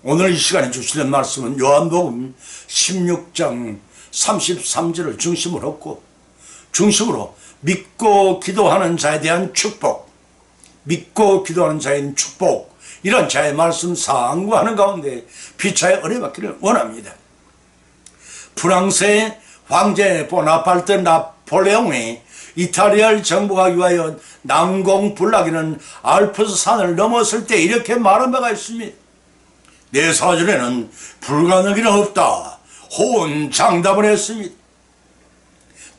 오늘 이 시간에 주시는 말씀은 요한복음 16장 33절을 중심으로 믿고 기도하는 자에 대한 축복, 믿고 기도하는 자의 축복, 이런 자의 말씀 상고하는 가운데 피차에 은혜받기를 원합니다. 프랑스의 황제 보나파르트 나폴레옹이 이탈리아 정부가 위하여 난공불락이라는 알프스 산을 넘었을 때 이렇게 말한 바가 있습니다. 내 사전에는 불가능이는 없다, 호언장담을 했습니다.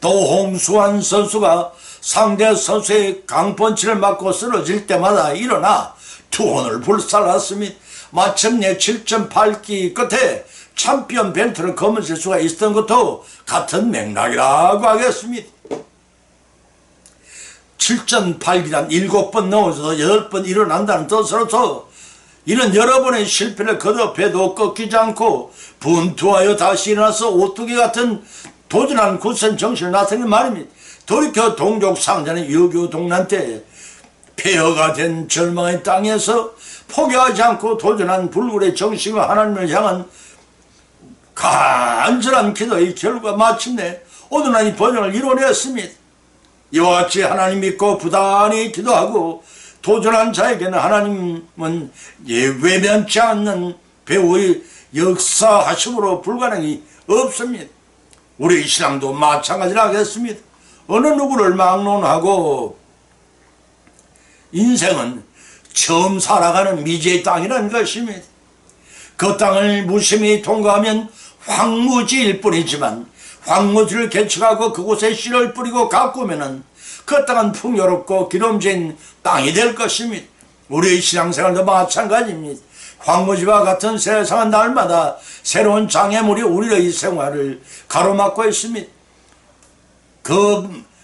또 홍수환 선수가 상대 선수의 강펀치를 맞고 쓰러질 때마다 일어나 투혼을 불살랐습니다. 마침내 7.8기 끝에 챔피언 벨트를 거머쥘 수가 있었던 것도 같은 맥락이라고 하겠습니다. 7.8기란 7번 넘어져서 8번 일어난다는 뜻으로서 이는 여러 번의 실패를 거듭해도 꺾이지 않고 분투하여 다시 일어나서 오뚜기 같은 도전하는 굳센 정신을 나타낸 말입니다. 돌이켜 동족 상자는 유교 동란 때 폐허가 된 절망의 땅에서 포기하지 않고 도전한 불굴의 정신과 하나님을 향한 간절한 기도의 결과 마침내 오늘날 이 번영을 이뤄냈습니다. 이와 같이 하나님 믿고 부단히 기도하고 도전한 자에게는 하나님은 외면치 않는 배우의 역사하심으로 불가능이 없습니다. 우리 신앙도 마찬가지로 하겠습니다. 어느 누구를 막론하고 인생은 처음 살아가는 미지의 땅이라는 것입니다. 그 땅을 무심히 통과하면 황무지일 뿐이지만 황무지를 개척하고 그곳에 씨를 뿌리고 가꾸면은 그 땅은 풍요롭고 기름진 땅이 될 것입니다. 우리의 신앙생활도 마찬가지입니다. 황무지와 같은 세상은 날마다 새로운 장애물이 우리의 생활을 가로막고 있습니다.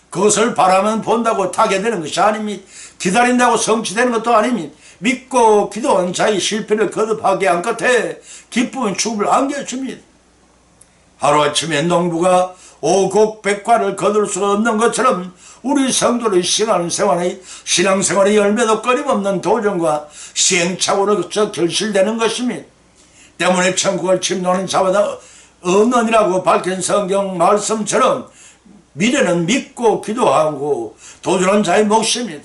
그것을 바라면 본다고 타게 되는 것이 아닙니다. 기다린다고 성취되는 것도 아닙니다. 믿고 기도한 자의 실패를 거듭하게 한 끝에 기쁨은 축복을 안겨줍니다. 하루아침에 농부가 오곡백과를 거둘 수가 없는 것처럼 우리 성도의 신앙생활의 열매도 끊임없는 도전과 시행착오로서 결실되는 것입니다. 때문에 천국을 침노하는 자마다 없느니라고 밝힌 성경 말씀처럼 미래는 믿고 기도하고 도전한 자의 몫입니다.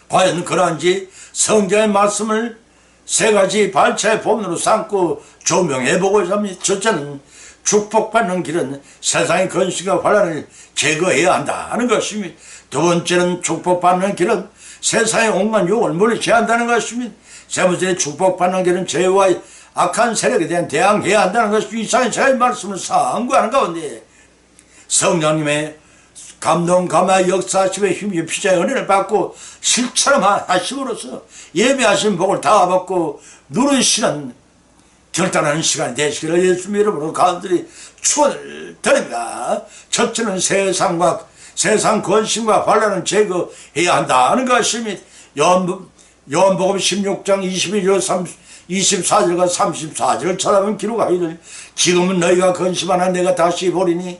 과연 그러한지 성경의 말씀을 세 가지 발차의 본문으로 삼고 조명해보고자 합니다. 첫째는 축복받는 길은 세상의 건식과 환란을 제거해야 한다는 것입니다. 두 번째는 축복받는 길은 세상의 온갖 욕을 물리쳐야 한다는 것입니다. 세 번째 축복받는 길은 죄와 악한 세력에 대한 대항해야 한다는 것입니다. 이상의 제 말씀을 상고하는 가운데 성령님의 감동 감화 역사하심의 힘이 피자의 은혜를 받고 실천하심으로써 예배하신 복을 다 받고 누리시는 결단하는 시간이 되시기를 예수님 이름으로 간절히 축원을 드립니다. 첫째는 세상 권심과 환란을 제거해야 한다는 것입니다. 요한복음 16장 21절 24절과 34절을 찾아보면 기록하기를 지금은 너희가 근심하나 내가 다시 보리니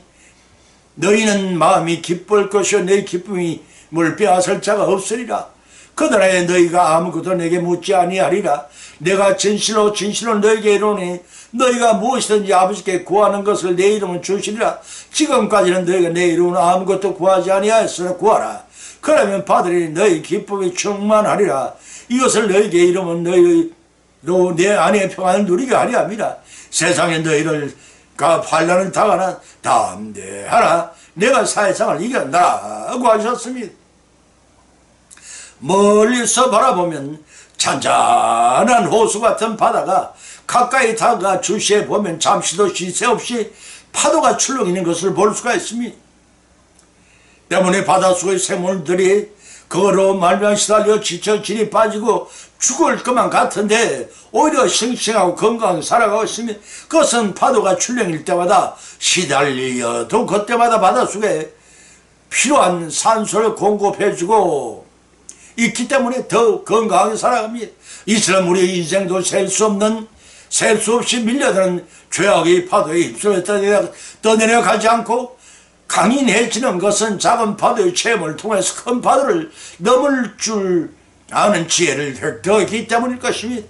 너희는 마음이 기쁠 것이요 내 기쁨을 빼앗을 자가 없으리라. 그날에 너희가 아무것도 내게 묻지 아니하리라. 내가 진실로 너희에게 이르노니 너희가 무엇이든지 아버지께 구하는 것을 내 이름은 주시리라. 지금까지는 너희가 내 이름으로 아무것도 구하지 아니하였으나 구하라. 그러면 받으리니 너희 기쁨이 충만하리라. 이것을 너희에게 이름은 너희로 내 안에 평안을 누리게 하려 함이라. 세상에 너희를 환난을 당하나 담대하라. 내가 세상을 이겼다고 하셨습니다. 멀리서 바라보면 잔잔한 호수 같은 바다가 가까이 다가가 주시해 보면 잠시도 쉴 새 없이 파도가 출렁이는 것을 볼 수가 있습니다. 때문에 바닷속의 생물들이 그거로 말미암아 시달려 지쳐 질이 빠지고 죽을 것만 같은데 오히려 싱싱하고 건강하게 살아가고 있습니다. 그것은 파도가 출렁일 때마다 시달려도 그때마다 바닷속에 필요한 산소를 공급해주고 있기 때문에 더 건강하게 살아갑니다. 이처럼 우리의 인생도 셀 수 없이 밀려드는 죄악의 파도에 휩쓸려 떠내려가지 않고 강인해지는 것은 작은 파도의 체험을 통해서 큰 파도를 넘을 줄 아는 지혜를 더했기 때문일 것입니다.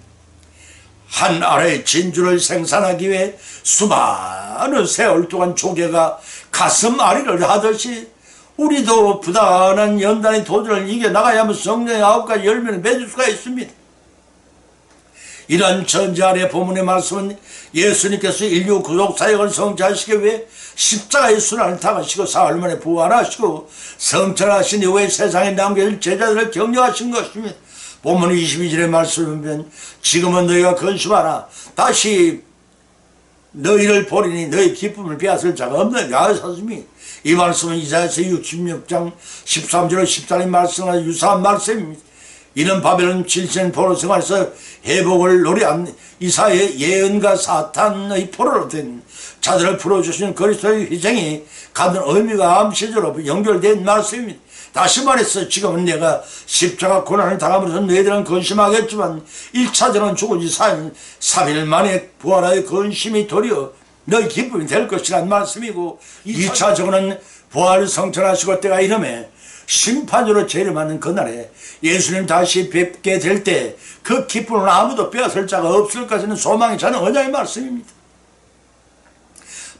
한 알의 진주를 생산하기 위해 수많은 세월 동안 조개가 가슴앓이를 하듯이 우리도 부단한 연단의 도전을 이겨나가야만 성령의 9가지 열매를 맺을 수가 있습니다. 이런 전제 아래 본문의 말씀은 예수님께서 인류 구속 사역을 성취하시기 위해 십자가의 순환을 당하시고 사흘 만에 부활하시고 성천하신 이후에 세상에 남겨질 제자들을 격려하신 것입니다. 본문 22절의 말씀을 보면 지금은 너희가 근심하라. 다시 너희를 보리니 너희 기쁨을 빼앗을 자가 없느니라 하셨습니다. 이 말씀은 이사야서 66장 13절로 14절의 말씀과 유사한 말씀입니다. 이는 바벨론 질신 포로 생활에서 회복을 노래한 이사야의 예언과 사탄의 포로로 된 자들을 풀어주시는 그리스도의 희생이 갖는 의미가 암시적으로 연결된 말씀입니다. 다시 말해서 지금은 내가 십자가 고난을 당함으로써 너희들은 근심하겠지만 1차전은 죽은 지 3일 만에 부활하여 근심이 도리어 너희 기쁨이 될 것이란 말씀이고 2차전은 부활을 성천하시고 때가 이름에 심판으로 죄를 받는 그날에 예수님 다시 뵙게 될 때 그 기쁨을 아무도 빼앗을 자가 없을 것이라는 소망이 저는 언약의 말씀입니다.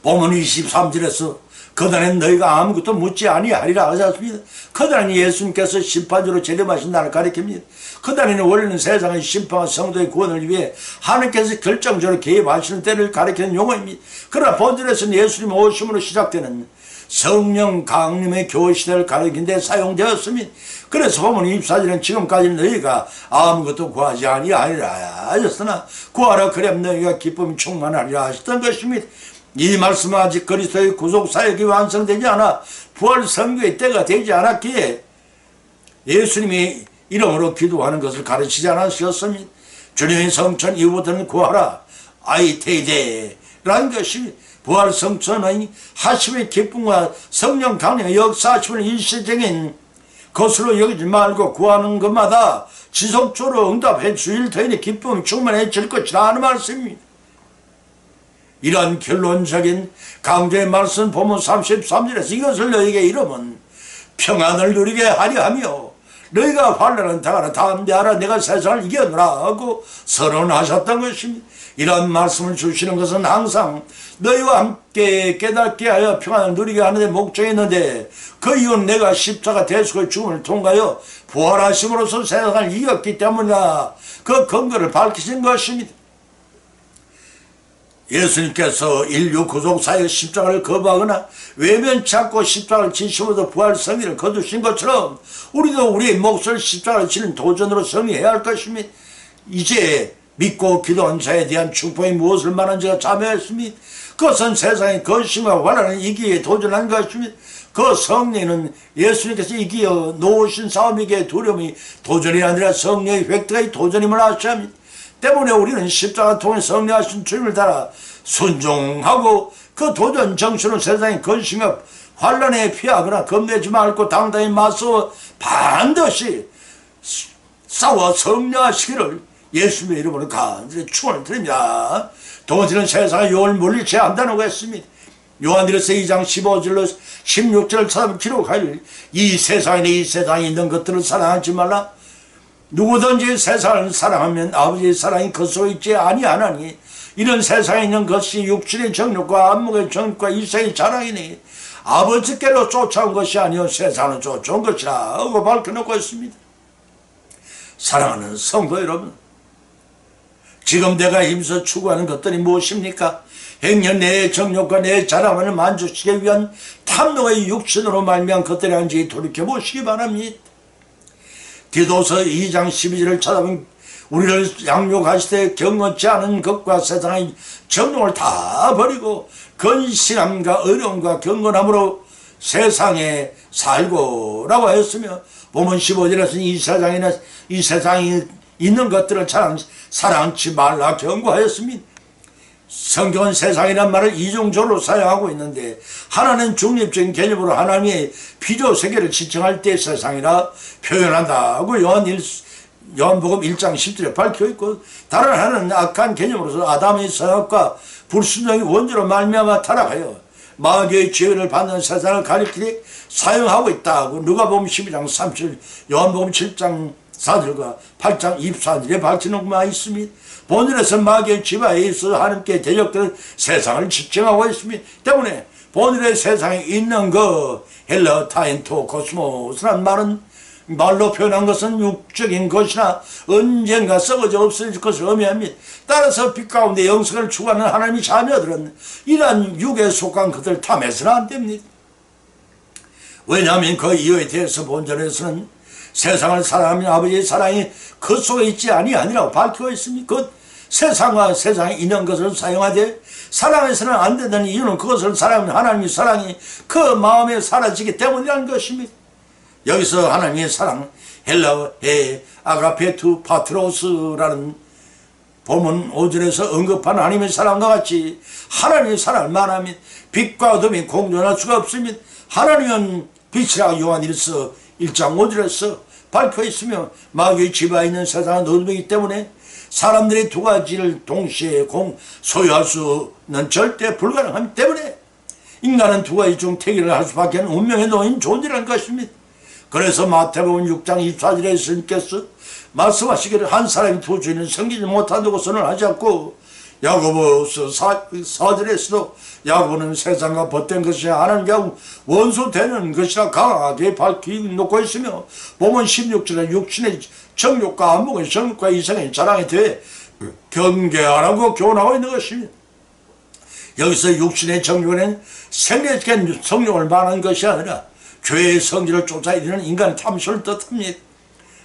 본문 23절에서 그날엔 너희가 아무것도 묻지 아니하리라 하셨습니다. 그날은 예수님께서 심판주로 재림하신 날을 가리킵니다. 그날에는 원래는 세상의 심판과 성도의 구원을 위해 하나님께서 결정적으로 개입하시는 때를 가리키는 용어입니다. 그러나 본질에서는 예수님 오심으로 시작되는 성령 강림의 교회 시대를 가리킨 데 사용되었습니다. 그래서 보면 24절은 지금까지는 너희가 아무것도 구하지 아니하리라 하셨으나 구하라 그럼 너희가 기쁨이 충만하리라 하셨던 것입니다. 이 말씀은 아직 그리스도의 구속 사역이 완성되지 않아 부활 선교의 때가 되지 않았기에 예수님이 이름으로 기도하는 것을 가르치지 않으셨습니다. 주님의 성천 이후부터는 구하라 아이테이데라는 것이 부활 성천의 하심의 기쁨과 성령 강림의 역사하심을 일시적인 것으로 여기지 말고 구하는 것마다 지속적으로 응답해 주일 터인의 기쁨이 충만해질 것이라 하는 말씀입니다. 이러한 결론적인 강조의 말씀 본문 33절에서 이것을 너희에게 이름은 평안을 누리게 하려 하며 너희가 환난을 당하라 담대하라 내가 세상을 이겨노라 하고 선언하셨던 것입니다. 이러한 말씀을 주시는 것은 항상 너희와 함께 깨닫게 하여 평안을 누리게 하는 데 목적이 있는데 그 이유는 내가 십자가 대속의 죽음을 통하여 부활하심으로써 세상을 이겼기 때문이다. 그 근거를 밝히신 것입니다. 예수님께서 인류 구속사의 십자가를 거부하거나 외면치 않고 십자가를 지심으로 부활 승리를 거두신 것처럼 우리도 우리의 몫을 십자가를 지는 도전으로 승리해야 할 것입니다. 이제 믿고 기도한 자에 대한 축복이 무엇을 말하는지가 자명했습니다. 그것은 세상의 근심과 환난을 이기에 도전한 것입니다. 그 승리는 예수님께서 이기어 놓으신 싸움이기에 두려움이 도전이 아니라 승리의 획득의 도전임을 아셔야 합니다. 때문에 우리는 십자가 통해 승리하신 주님을 따라 순종하고 그 도전 정신으로 세상의 근심과 환난에 피하거나 겁내지 말고 당당히 맞서 반드시 싸워 승리하시기를 예수님의 이름으로 간절히 축원을 드립니다. 도저는 세상의 영을 물리쳐야 한다고 했습니다. 요한일서 2장 15절로 16절을 찾아보면 기록하길 이 세상에 있는 것들을 사랑하지 말라. 누구든지 세상을 사랑하면 아버지의 사랑이 그 속에 있지 아니하나니 이런 세상에 있는 것이 육신의 정욕과 안목의 정욕과 이생의 자랑이니 아버지께로 쫓아온 것이 아니요 세상을 쫓아온 것이라 하고 밝혀놓고 있습니다. 사랑하는 성도 여러분, 지금 내가 힘써 추구하는 것들이 무엇입니까? 행여 내 정욕과 내 자랑을 만족시키기 위한 탐욕의 육신으로 말미암은 것들이 아닌지 돌이켜보시기 바랍니다. 디도서 2장 12절을 찾아보면 우리를 양육하시되 경건치 않은 것과 세상의 정욕을 다 버리고 근신함과 어려움과 경건함으로 세상에 살고라고 하였으며 본문 15절에서는 이 세상에 있는 것들을 사랑치 말라 경고하였습니다. 성경은 세상이란 말을 이중적으로 사용하고 있는데 하나는 중립적인 개념으로 하나님의 피조 세계를 지칭할 때 세상이라 표현한다고 요한복음 1장 10절에 밝혀있고 다른 하나는 악한 개념으로서 아담의 선악과 불순종의 원죄로 말미암아 타락하여 마귀의 지혜를 받는 세상을 가리키게 사용하고 있다고 누가복음 12장 37, 요한복음 7장 4절과 8장 24절에 밝히는 바 있습니다. 본일에서 마귀의 지배에 있어 하나님께 대적되는 세상을 지칭하고 있습니다. 때문에 본일의 세상에 있는 그 헬라 타인토 코스모스란 말은 말로 표현한 것은 육적인 것이나 언젠가 썩어져 없어질 것을 의미합니다. 따라서 빛 가운데 영생을 추구하는 하나님의 자녀들은 이러한 육에 속한 것을 탐해서는 안 됩니다. 왜냐하면 그 이유에 대해서 본절에서는 세상을 사랑하는 아버지의 사랑이 그 속에 있지 아니하니라고 밝히고 있습니다. 그 세상과 세상에 있는 것을 사용하되 사랑해서는 안 된다는 이유는 그것을 사랑하는 하나님의 사랑이 그 마음에 사라지기 때문이라는 것입니다. 여기서 하나님의 사랑, 헬라어의 아가페투 파트로스라는 본문 5절에서 언급한 하나님의 사랑과 같이 하나님의 사랑을 말하면 빛과 어둠이 공존할 수가 없습니다. 하나님은 빛이라 요한일서 1장 5절에서 밝혀 있으며 마귀의 지배에 있는 세상은 어둠이기 때문에 사람들이 두 가지를 동시에 소유할 수는 절대 불가능하기 때문에 인간은 두 가지 중 택일을 할 수밖에 없는 운명에 놓인 존재라는 것입니다. 그래서 마태복음 6장 24절에 예수님께서 말씀하시기를 한 사람이 두 주인을 섬기지 못한다고 선언하지 않고 야고보서 4절에서도 야고보는 세상과 벗된 것이 하나님과 원수되는 것이라 강하게 밝혀놓고 있으며 보면 16절에 육신의 정욕과 안목의 정욕과 이성의 자랑에 대해 경계하라고 교훈하고 있는 것입니다. 여기서 육신의 정욕은 생리적인 성욕을 말하는 것이 아니라 죄의 성질을 쫓아 이르는 인간의 탐심을 뜻합니다.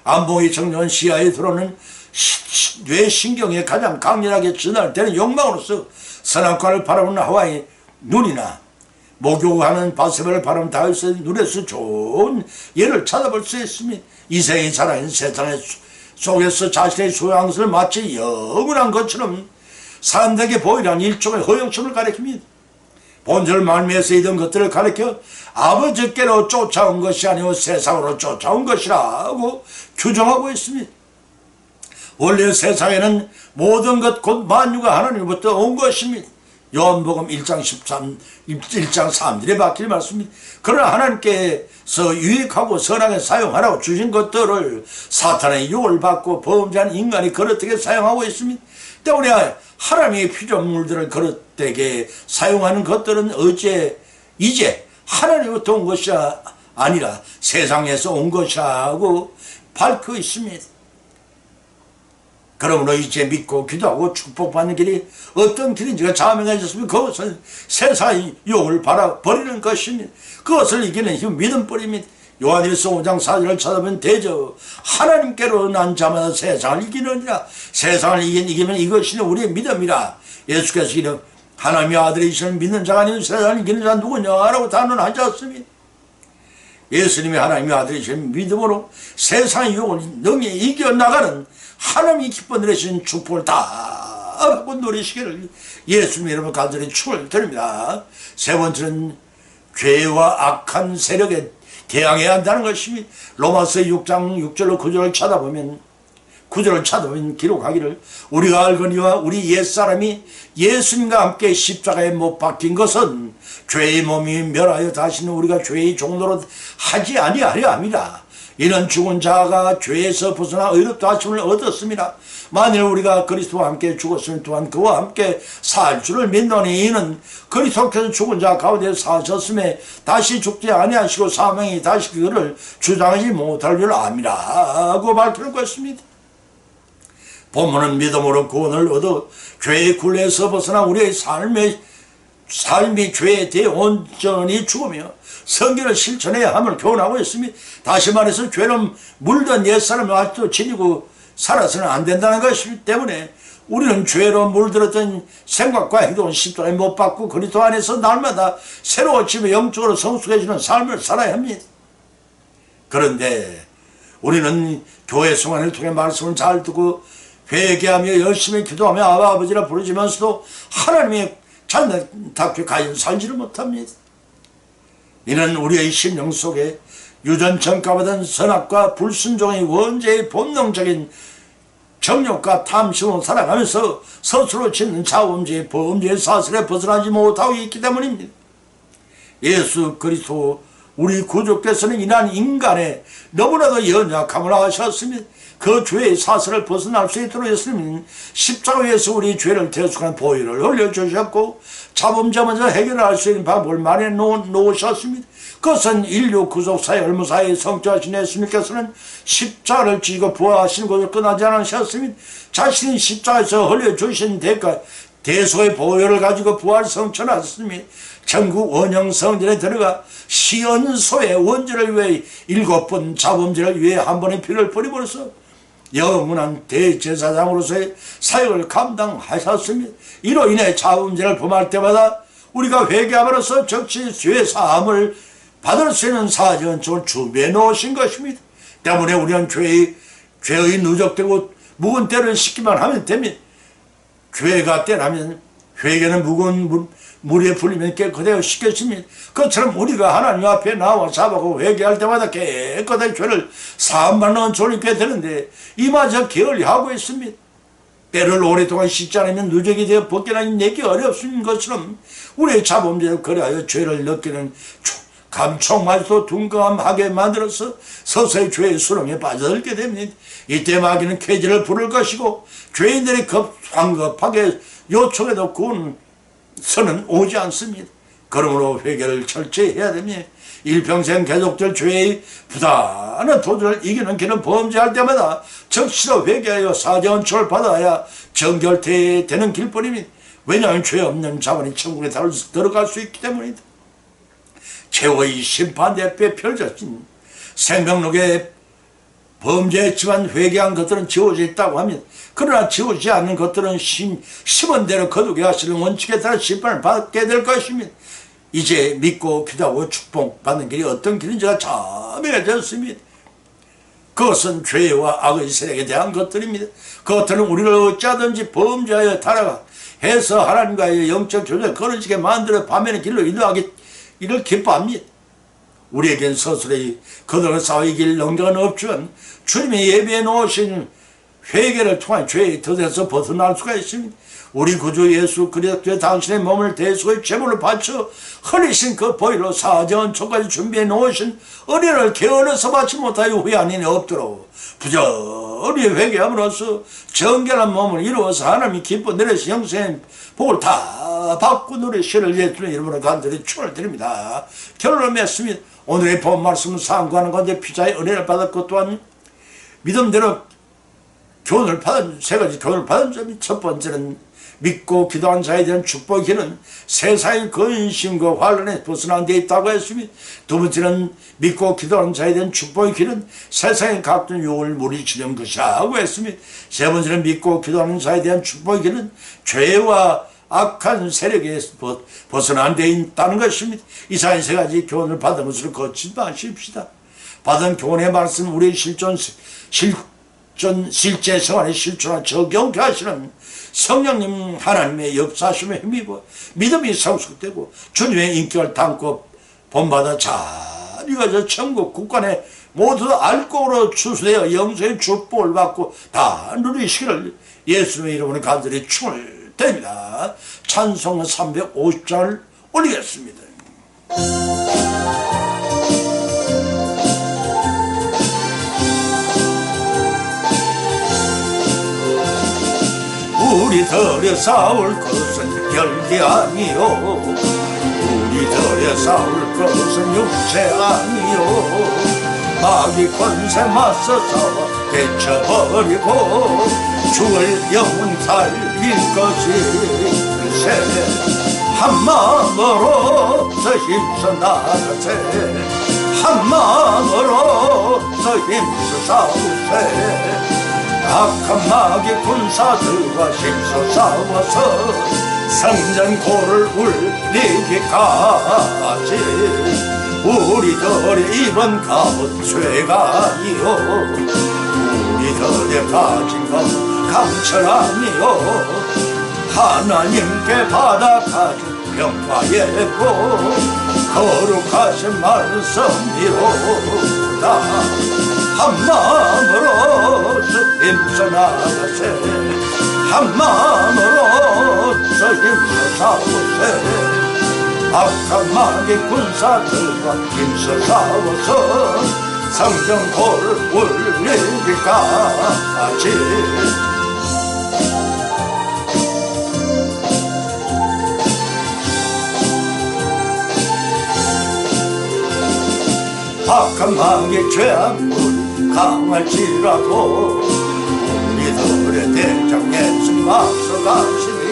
안목의 정욕은 시야에 들어오는 뇌신경에 가장 강렬하게 전달되는 욕망으로서 선악과를 바라보는 하와의 눈이나 목욕하는 바세바를 바라보는 다윗의 눈에서 좋은 예를 찾아볼 수 있습니다. 이생의 자랑인 세상의 속에서 자신의 소유한 것을 마치 영원한 것처럼 사람들에게 보이라는 일종의 허영심을 가리킵니다. 본절 말미에서 이런 것들을 가리켜 아버지께로 쫓아온 것이 아니고 세상으로 쫓아온 것이라고 규정하고 있습니다. 원래 세상에는 모든 것 곧 만유가 하나님부터 온 것입니다. 요한복음 1장 3절에 박힌 말씀입니다. 그러나 하나님께서 유익하고 선하게 사용하라고 주신 것들을 사탄의 유혹을 받고 범죄한 인간이 그릇되게 사용하고 있습니다. 때문에 하나님의 피조물들을 그릇되게 사용하는 것들은 이제 하나님부터 온 것이 아니라 세상에서 온 것이라고 밝혀 있습니다. 그러므로 이제 믿고 기도하고 축복받는 길이 어떤 길인지가 자명해졌으면 그것은 세상의 유혹을 버리는 것입니다. 그것을 이기는 힘 믿음뿐입니다. 요한일서 5장 4절을 찾아보면 대저 하나님께로 난 자마다 세상을 이기느니라. 세상을 이기면 이것이 우리의 믿음이라. 예수께서 이르 하나님의 아들이시는 믿는 자가 아니면 세상을 이기는 자가 누구냐라고 단언하지 않습니다. 예수님이 하나님의 아들이신 믿음으로 세상의 유혹을 능히 이겨나가는 하나님이 기뻐 내리신 축복을 다 받고 누리시기를 예수님 이름으로 간절히 축을 드립니다. 세 번째는 죄와 악한 세력에 대항해야 한다는 것입니다. 로마서 6장 6절로 9절을 찾아보면 기록하기를 우리가 알거니와 우리 옛사람이 예수님과 함께 십자가에 못 박힌 것은 죄의 몸이 멸하여 다시는 우리가 죄의 종로로 하지 아니하려 함이라. 이는 죽은 자가 죄에서 벗어나 의롭다 하심을 얻었습니다. 만일 우리가 그리스도와 함께 죽었으면 또한 그와 함께 살 줄을 믿노니 이는 그리스도께서 죽은 자 가운데 사셨음에 다시 죽지 아니하시고 사망이 다시 그를 주장하지 못할 줄 압니다고 밝히는 것입니다. 본문은 믿음으로 구원을 얻어 죄의 굴레에서 벗어나 우리의 삶이 죄에 대해 온전히 죽으며 성경을 실천해야 함을 교훈하고 있습니다. 다시 말해서 죄는 물든 옛사람을 아직도 지니고 살아서는 안 된다는 것이기 때문에 우리는 죄로 물들었던 생각과 행동은 십자가에 못 박고 그리스도 안에서 날마다 새로워지며 영적으로 성숙해지는 삶을 살아야 합니다. 그런데 우리는 교회 성안을 통해 말씀을 잘 듣고 회개하며 열심히 기도하며 아버지라 부르지면서도 하나님의 자녀답게 가진 살지를 못합니다. 이는 우리의 심령 속에 유전 전가받은 선악과 불순종의 원죄의 본능적인 정욕과 탐심으로 살아가면서 스스로 짓는 자원죄, 범죄의 사슬에 벗어나지 못하고 있기 때문입니다. 예수 그리스도 우리 구주께서는 이러한 인간의 너무나도 연약함을 아셨으며 그 죄의 사슬을 벗어날 수 있도록 했으면 십자가에서 우리 죄를 대속한 보혈을 흘려주셨고 자범죄 먼저 해결할 수 있는 방법을 마련해 놓으셨습니다. 그것은 인류 구속사의 얼무사의 성취하신 예수님께서는 십자가를 지고 부활하신 것을 끝나지 않으셨으며 자신이 십자가에서 흘려주신 대가 대속의 보혈을 가지고 부활 성천하셨으며 전국 원형 성전에 들어가 시연소의 원죄를 위해 7번 자범죄를 위해 한 번의 피를 뿌림으로써 영원한 대제사장으로서의 사역을 감당하셨으며 이로 인해 자범죄를 범할 때마다 우리가 회개함으로써 적시 죄 사함을 받을 수 있는 사전적을 준비해 놓으신 것입니다. 때문에 우리는 죄의 누적되고 묵은 때를 씻기만 하면 됩니다. 죄가 때라면 회개는 묵은 물에 불리면 깨끗하여 씻겼습니다. 그처럼 우리가 하나님 앞에 나와 자박하고 회개할 때마다 깨끗하게 죄를 사함받는 주님께 되는데 이마저 게을리하고 있습니다. 때를 오랫동안 씻지 않으면 누적이 되어 벗겨나니 내기 어렵습니다. 것처럼 우리의 자범죄를 그리하여 죄를 느끼는 감촉마저도 둔감하게 만들어서 서서히 죄의 수렁에 빠져들게 됩니다. 이때 마귀는 쾌지를 부를 것이고 죄인들이 황급하게 요청해도 구원서는 오지 않습니다. 그러므로 회개를 철저히 해야 됩니다. 일평생 계속될 죄의 부단한 도전을 이기는 길은 범죄할 때마다 적시로 회개하여 사전초를 받아야 정결되는 길뿐입니다. 왜냐하면 죄 없는 자만이 천국에 들어갈 수 있기 때문입니다. 최후의 심판대에 펼쳐진 생명록에 범죄했지만 회개한 것들은 지워져 있다고 합니다. 그러나 지워지지 않는 것들은 심은 대로 거두게 하시는 원칙에 따라 심판을 받게 될 것입니다. 이제 믿고 기도하고 축복받는 길이 어떤 길인지가 자명해졌습니다. 그것은 죄와 악의 세력에 대한 것들입니다. 그것들은 우리를 어찌하든지 범죄하여 타락하 해서 하나님과의 영적 교제를 거느지게 만들어 밤에는 길로 이를 기뻐합니다. 우리에겐 스스로의 거듭을 싸워의 길 영경은 없지만 주님의 예배해 놓으신 회개를 통한 죄의 덫에서 벗어날 수가 있습니다. 우리 구주 예수 그리스도의 당신의 몸을 대속의 제물로 바쳐 흘리신 그 보혈로 사전초까지 준비해 놓으신 은혜를 게을러서 받지 못하여 후회한 일이 없도록 부지런히 회개함으로써 정결한 몸을 이루어서 하나님이 기뻐 내리신 영생의 복을 다 받고 누리시를 예수의 이름으로 간절히 축원을 드립니다. 결론을 맺습니다. 오늘의 본 말씀은 상고하는 가운데 피자의 은혜를 받았고 또한 믿음대로 교훈을 받은 세 가지 교훈을 받은 점이 첫 번째는 믿고 기도한 자에 대한 축복의 길은 세상의 근심과 환란에 벗어난 데 있다고 했습니다. 두 번째는 믿고 기도한 자에 대한 축복의 길은 세상의 각종 유혹을 물리치는 것이라고 했습니다. 세 번째는 믿고 기도하는 자에 대한 축복의 길은 죄와 악한 세력에 벗어난 데 있다는 것입니다. 이상의 세 가지 교훈을 받은 것으로 걷지 마십시다. 받은 교훈의 말씀 우리의 실제 생활에 실천하여 적용케 하시는 성령님 하나님의 역사하심에 힘입어 믿음이 성숙되고 주님의 인격을 담고 본받아 잘 이루어져 천국 국간에 모두 알곡으로 추수되어 영생의 축복을 받고 다 누리시기를 예수님의 이름으로 간절히 축원을 드립니다. 찬송 350장을 올리겠습니다. 우리들의 싸울 것은 별게 아니요 우리들의 싸울 것은 육체 아니요 마귀 권세 맞서서 대쳐버리고 죽을 영혼 살릴 것일세 한 마음으로서 힘써 나가세 한 마음으로서 힘써 싸우세 악한 마귀 군사들과 힘써 싸워서 성전고를 울리기까지 우리들의 이번 값은 죄가 아니요 우리들의 가진 것 강철 아니요 하나님께 받아 가진 평화예고 거룩하신 말씀이로다 한 마음으로 힘써 나가세 한 마음으로 힘써 싸우세 악한 마귀 군사들과 힘써 싸워서 성전고를 울리기까지 악한 마귀 죄악물이 강할지라도 우리들의 대장 예수님 앞서가시니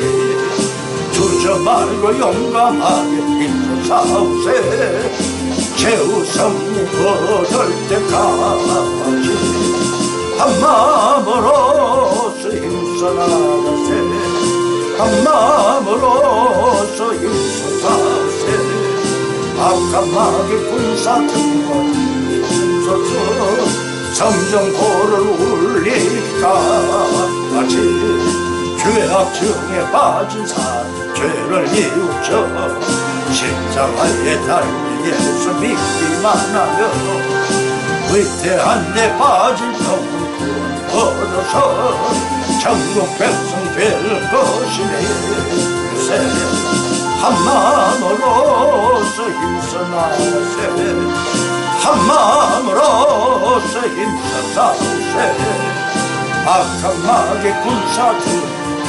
주저 말고 용감하게 힘써 싸우세 최후 승리 얻을 때까지 한 마음으로서 힘써 나가세 한 마음으로서 힘써 싸우세 악한 마귀 군사들과 힘써서 성전고를 울리기까지 죄악증에 빠진 사람 죄를 뉘우쳐 십자가에 달린 예수 믿기만 하면 위태한 데 빠진 영혼 얻어서 천국 백성 될 것이네 한 마음으로서 힘써 나가세 한 마음으로서 힘써 싸우세 악한 마귀 군사들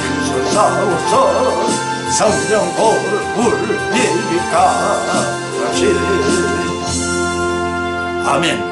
힘써 싸워서 성전고를 울리기까지 아멘.